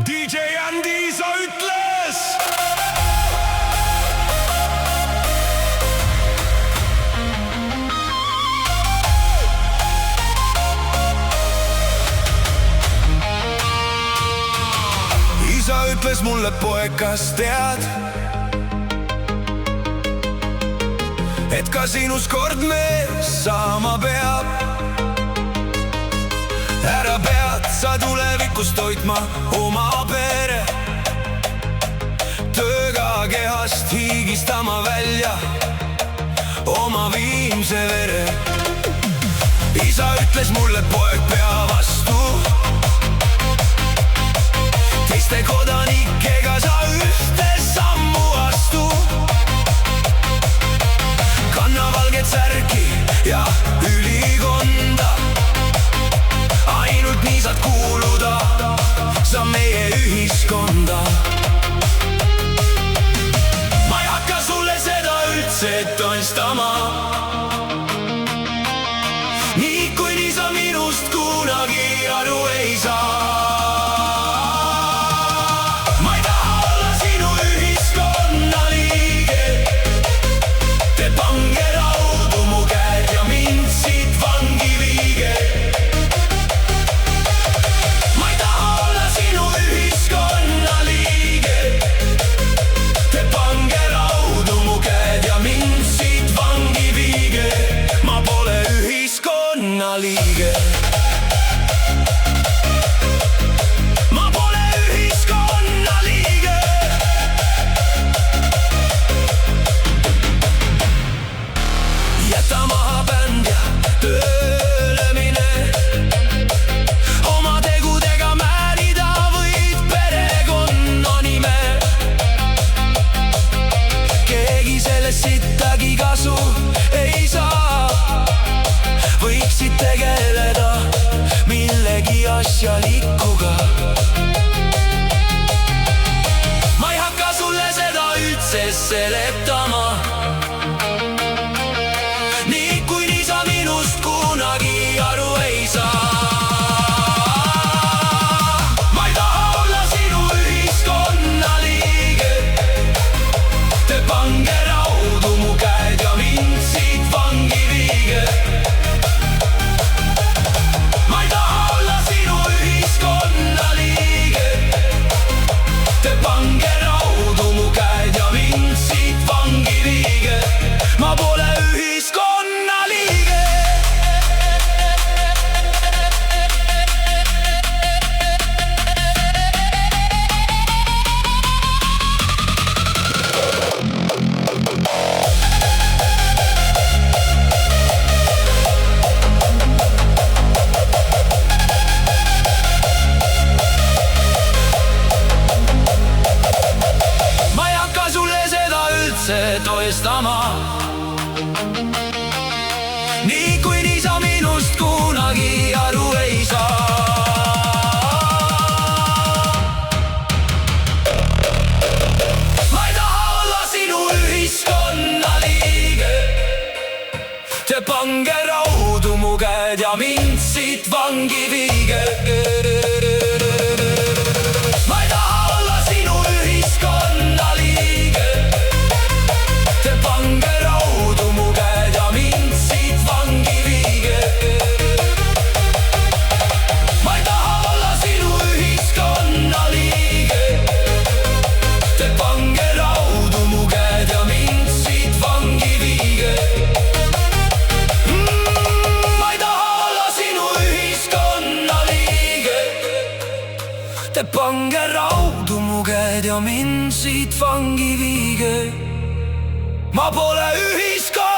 DJ Andiisa ütles. Isa ütles mulle, poeg, kas tead, et ka sinus kord mees saama peab. Ära pead sa tulevikus toitma oma pere, tööga kehast higistama välja oma viimse vere. Isa ütles mulle, poeg, pea vastu, teiste kodanikega sa ühte sammu astu. Kanna valget särki ja ülikonda, ainult nii saad kuuluda sa meie ühiskonda. Ma ei hakka sulle seda üldse tõestama, nii kui nii sa minust kunagi aru ei saa. Ma pole ühiskonna liige. Jäta maha bänd ja tööle mine, oma tegudega määrida võid perekonna nime. Keegi sellest sittagi kasu ei saa, võiksid tegeleda millegi asjalikuga. Ma ei hakka sulle seda üldse seletama, nii kui nii sa minust kunagi aru ei saa. Ma ei taha olla sinu ühiskonna liige, te pange raudu mu käed ja mind siit vangi viige. Ma pole ühiskonna liige. Ma ei hakka sulle seda üldse toestama, nii kui nii sa minust kunagi aru ei saa. Ma ei taha olla sinu ühiskonna liige, te pange raudu mu käed ja mind siit vangi viige. Ma ei taha olla sinu ühiskonna liige, te pange raudu mu käed ja mind siit vangi viige. Ma ei taha olla sinu ühiskonna liige, te pange raudu mu käed ja mind siit vangi viige. Ma ei taha olla sinu ühiskonna liige, te pange raudu mu käed ja mind siit vangi viige. Ma pole ühiskonna